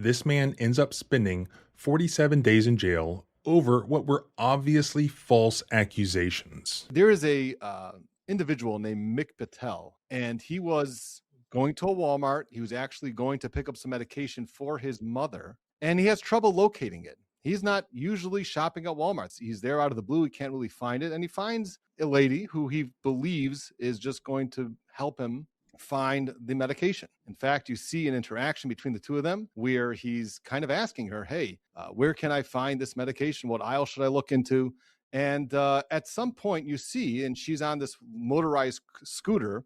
This man ends up spending 47 days in jail over what were obviously false accusations. There is a individual named Mick Patel, and he was going to a Walmart. He was actually going to pick up some medication for his mother, and he has trouble locating it. He's not usually shopping at Walmart. He's there out of the blue. He can't really find it. And he finds a lady who he believes is just going to help him find the medication. In fact, you see an interaction between the two of them where he's kind of asking her, hey, where can I find this medication? What aisle should I look into? And at some point you see, and she's on this motorized scooter,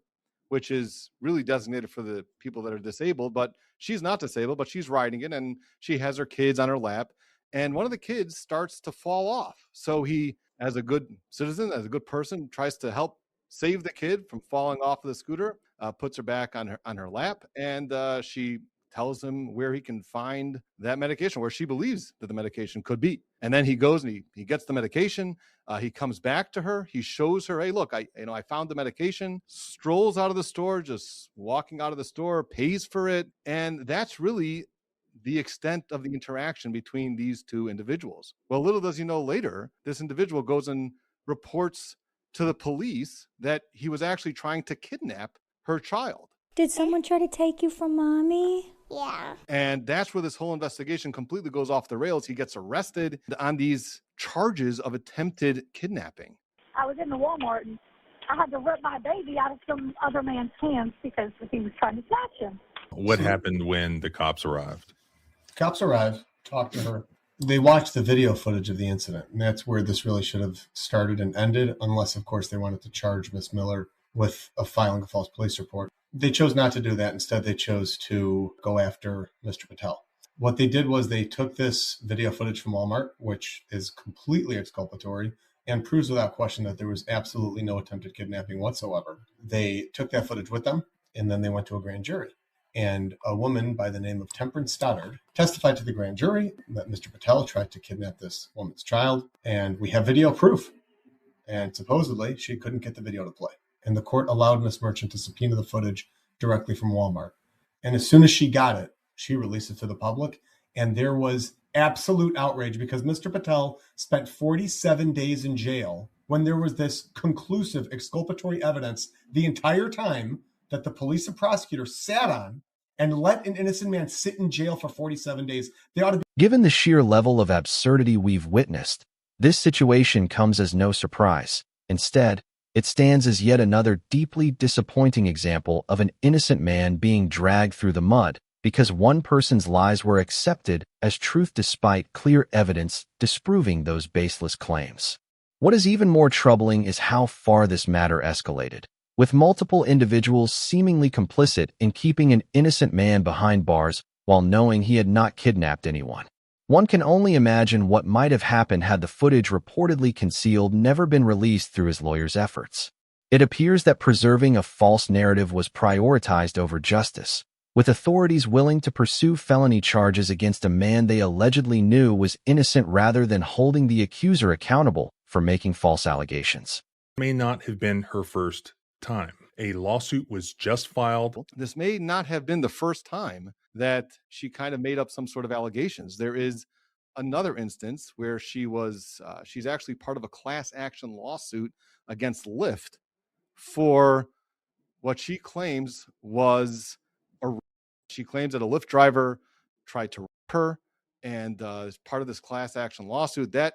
which is really designated for the people that are disabled, but she's not disabled, but she's riding it, and she has her kids on her lap. And one of the kids starts to fall off. So he, as a good citizen, as a good person, tries to help save the kid from falling off of the scooter, puts her back on her lap, and she tells him where he can find that medication, where she believes that the medication could be. And then he goes and he gets the medication. He comes back to her. He shows her, hey, look, I found the medication, strolls out of the store, just walking out of the store, pays for it. And that's really the extent of the interaction between these two individuals. Well, little does he know, later, this individual goes and reports to the police that he was actually trying to kidnap her child. Did someone try to take you from mommy? Yeah. And that's where this whole investigation completely goes off the rails. He gets arrested on these charges of attempted kidnapping. I was in the Walmart and I had to rip my baby out of some other man's hands because he was trying to snatch him. What happened when the cops arrived? Cops arrived, talked to her. They watched the video footage of the incident, and that's where this really should have started and ended, unless, of course, they wanted to charge Miss Miller with filing a false police report. They chose not to do that. Instead, they chose to go after Mr. Patel. What they did was they took this video footage from Walmart, which is completely exculpatory and proves without question that there was absolutely no attempted kidnapping whatsoever. They took that footage with them, and then they went to a grand jury. And a woman by the name of Temperance Stoddard testified to the grand jury that Mr. Patel tried to kidnap this woman's child, and we have video proof. And supposedly, she couldn't get the video to play. And the court allowed Miss Merchant to subpoena the footage directly from Walmart. And as soon as she got it, she released it to the public. And there was absolute outrage because Mr. Patel spent 47 days in jail when there was this conclusive exculpatory evidence the entire time that the police and prosecutor sat on and let an innocent man sit in jail for 47 days. They ought to be. Given the sheer level of absurdity we've witnessed, this situation comes as no surprise. Instead, it stands as yet another deeply disappointing example of an innocent man being dragged through the mud because one person's lies were accepted as truth despite clear evidence disproving those baseless claims. What is even more troubling is how far this matter escalated, with multiple individuals seemingly complicit in keeping an innocent man behind bars while knowing he had not kidnapped anyone. One can only imagine what might have happened had the footage reportedly concealed never been released through his lawyer's efforts. It appears that preserving a false narrative was prioritized over justice, with authorities willing to pursue felony charges against a man they allegedly knew was innocent rather than holding the accuser accountable for making false allegations. May not have been her first time. A lawsuit was just filed. This may not have been the first time that she kind of made up some sort of allegations. There is another instance where she's actually part of a class action lawsuit against Lyft for what she claims was she claims that a Lyft driver tried to rape her, and as part of this class action lawsuit, that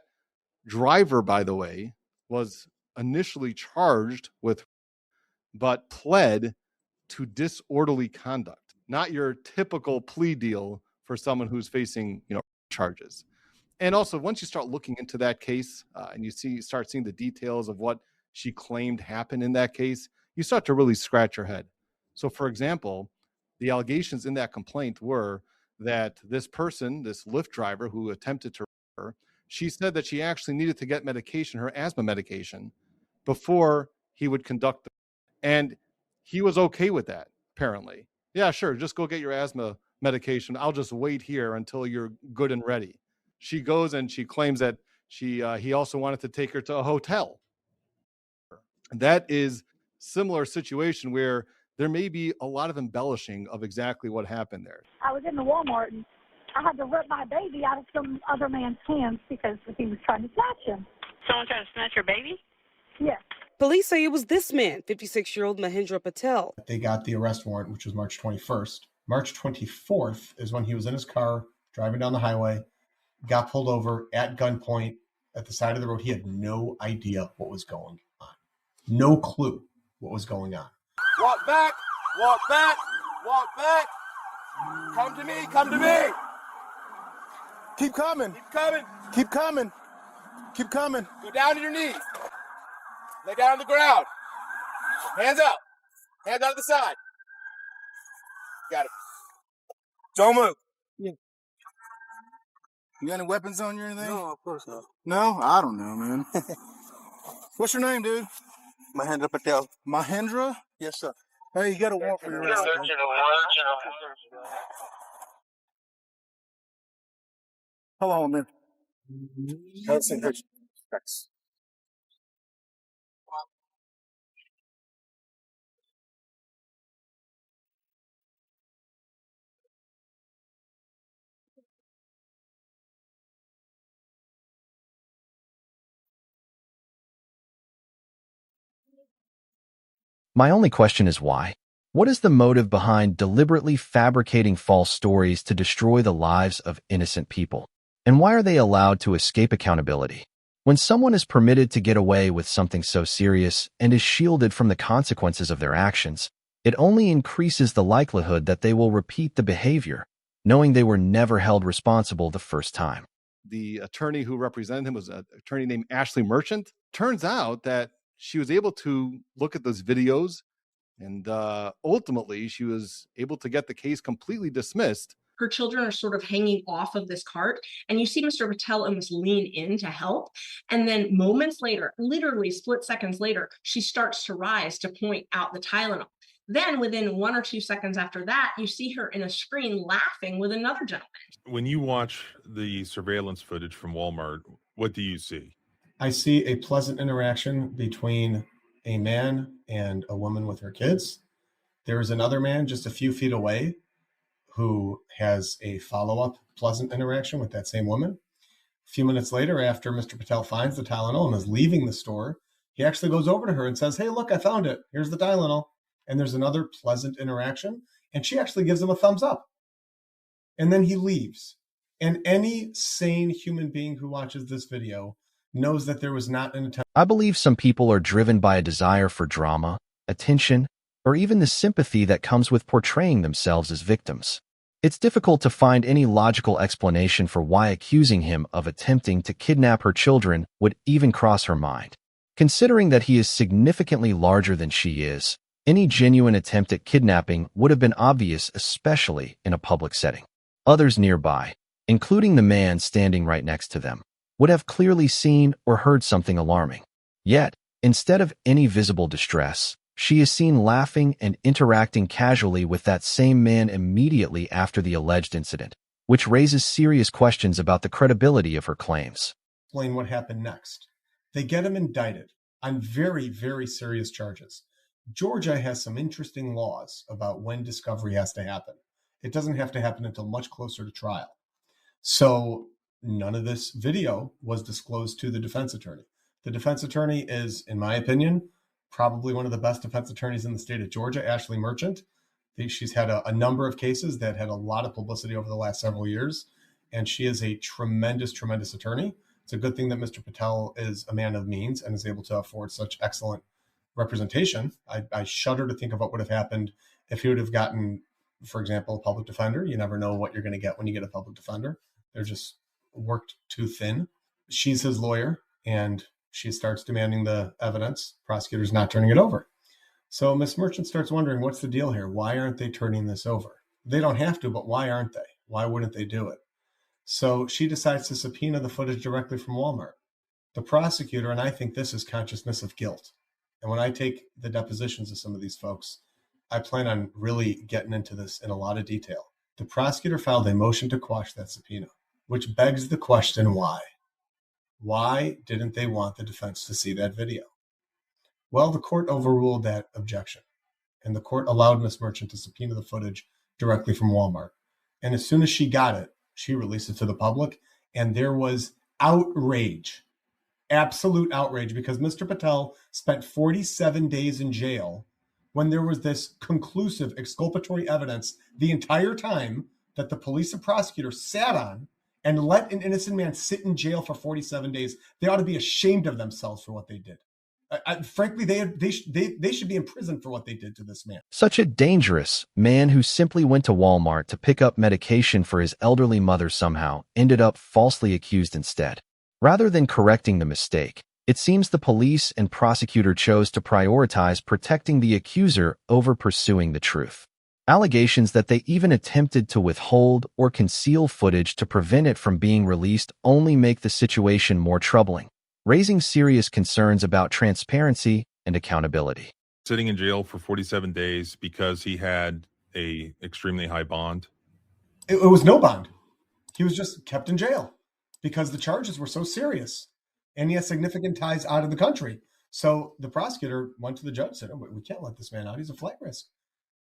driver, by the way, was initially charged with but pled to disorderly conduct. Not your typical plea deal for someone who's facing, charges. And also, once you start looking into that case and you start seeing the details of what she claimed happened in that case, you start to really scratch your head. So, for example, the allegations in that complaint were that this person, this Lyft driver who attempted to rape her, she said that she actually needed to get medication, her asthma medication, before he would conduct the. And he was okay with that, apparently. Yeah, sure, just go get your asthma medication. I'll just wait here until you're good and ready. She goes and she claims that he also wanted to take her to a hotel. That is similar situation where there may be a lot of embellishing of exactly what happened there. I was in the Walmart and I had to rip my baby out of some other man's hands because he was trying to snatch him. Someone trying to snatch your baby? Yes. Police say it was this man, 56-year-old Mahendra Patel. They got the arrest warrant, which was March 21st. March 24th is when he was in his car driving down the highway, got pulled over at gunpoint at the side of the road. He had no idea what was going on. No clue what was going on. Walk back, walk back, walk back. Come to me, come to me. Keep coming, keep coming, keep coming, keep coming. Go down to your knees. Lay down on the ground. Hands up. Hands out to the side. Got it. Don't move. Yeah. You got any weapons on you or anything? No, of course not. No? I don't know, man. What's your name, dude? Mahendra Patel. Mahendra? Yes, sir. Hey, you got a warrant for your arrest. Hold on, man. Thanks. My only question is why? What is the motive behind deliberately fabricating false stories to destroy the lives of innocent people? And why are they allowed to escape accountability? When someone is permitted to get away with something so serious and is shielded from the consequences of their actions, it only increases the likelihood that they will repeat the behavior, knowing they were never held responsible the first time. The attorney who represented him was an attorney named Ashley Merchant. Turns out that she was able to look at those videos, and ultimately she was able to get the case completely dismissed. Her children are sort of hanging off of this cart, and you see Mr. Patel almost lean in to help. And then moments later, literally split seconds later, she starts to rise to point out the Tylenol. Then within 1 or 2 seconds after that, you see her in a screen laughing with another gentleman. When you watch the surveillance footage from Walmart, what do you see? I see a pleasant interaction between a man and a woman with her kids. There is another man just a few feet away who has a follow-up pleasant interaction with that same woman. A few minutes later, after Mr. Patel finds the Tylenol and is leaving the store, he actually goes over to her and says, "Hey, look, I found it. Here's the Tylenol." And there's another pleasant interaction. And she actually gives him a thumbs up. And then he leaves. And any sane human being who watches this video knows that there was not an attempt. I believe some people are driven by a desire for drama, attention, or even the sympathy that comes with portraying themselves as victims. It's difficult to find any logical explanation for why accusing him of attempting to kidnap her children would even cross her mind. Considering that he is significantly larger than she is, any genuine attempt at kidnapping would have been obvious, especially in a public setting. Others nearby, including the man standing right next to them, would have clearly seen or heard something alarming. Yet, instead of any visible distress, she is seen laughing and interacting casually with that same man immediately after the alleged incident, which raises serious questions about the credibility of her claims. Explain what happened next. They get him indicted on very, very serious charges. Georgia has some interesting laws about when discovery has to happen. It doesn't have to happen until much closer to trial. So none of this video was disclosed to the defense attorney. The defense attorney is, in my opinion, probably one of the best defense attorneys in the state of Georgia, Ashley Merchant. She's had a number of cases that had a lot of publicity over the last several years, and she is a tremendous, tremendous attorney. It's a good thing that Mr. Patel is a man of means and is able to afford such excellent representation. I shudder to think of what would have happened if he would have gotten, for example, a public defender. You never know what you're going to get when you get a public defender. They're just worked too thin. She's his lawyer, and she starts demanding the evidence. Prosecutor's not turning it over. So Miss Merchant starts wondering, what's the deal here? Why aren't they turning this over? They don't have to, but why aren't they? Why wouldn't they do it? So she decides to subpoena the footage directly from Walmart. The prosecutor, and I think this is consciousness of guilt. And when I take the depositions of some of these folks, I plan on really getting into this in a lot of detail. The prosecutor filed a motion to quash that subpoena, which begs the question, why? Why didn't they want the defense to see that video? Well, the court overruled that objection, and the court allowed Miss Merchant to subpoena the footage directly from Walmart. And as soon as she got it, She released it to the public, and there was outrage, absolute outrage, because Mr. Patel spent 47 days in jail when there was this conclusive exculpatory evidence the entire time that the police and prosecutor sat on and let an innocent man sit in jail for 47 days. They ought to be ashamed of themselves for what they did. Frankly, they should be in prison for what they did to this man. Such a dangerous man who simply went to Walmart to pick up medication for his elderly mother somehow ended up falsely accused instead. Rather than correcting the mistake, it seems the police and prosecutor chose to prioritize protecting the accuser over pursuing the truth. Allegations that they even attempted to withhold or conceal footage to prevent it from being released only make the situation more troubling, raising serious concerns about transparency and accountability. Sitting in jail for 47 days because he had a extremely high bond. It was no bond. He was just kept in jail because the charges were so serious, and he has significant ties out of the country. So the prosecutor went to the judge and said, "Oh, we can't let this man out. He's a flight risk.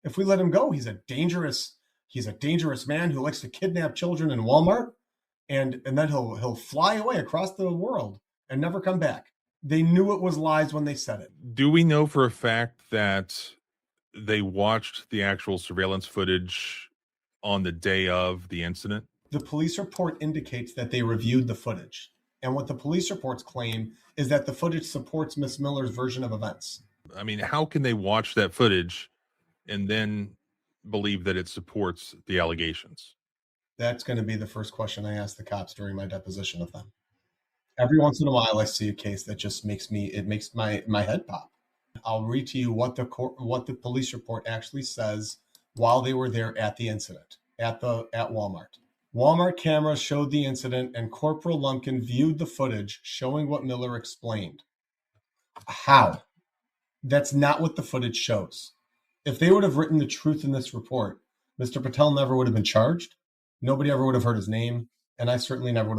If we let him go, he's a dangerous man who likes to kidnap children in Walmart, and then he'll fly away across the world and never come back." They knew it was lies when they said it. Do we know for a fact that they watched the actual surveillance footage on the day of the incident? The police report indicates that they reviewed the footage. And what the police reports claim is that the footage supports Miss Miller's version of events. I mean, how can they watch that footage and then believe that it supports the allegations? That's going to be the first question I ask the cops during my deposition of them. Every once in a while, I see a case that just makes my head pop. I'll read to you what the police report actually says while they were there at the incident at Walmart. Walmart cameras showed the incident, and Corporal Lumpkin viewed the footage showing what Miller explained. How? That's not what the footage shows. If they would have written the truth in this report, Mr. Patel never would have been charged. Nobody ever would have heard his name, and I certainly never would have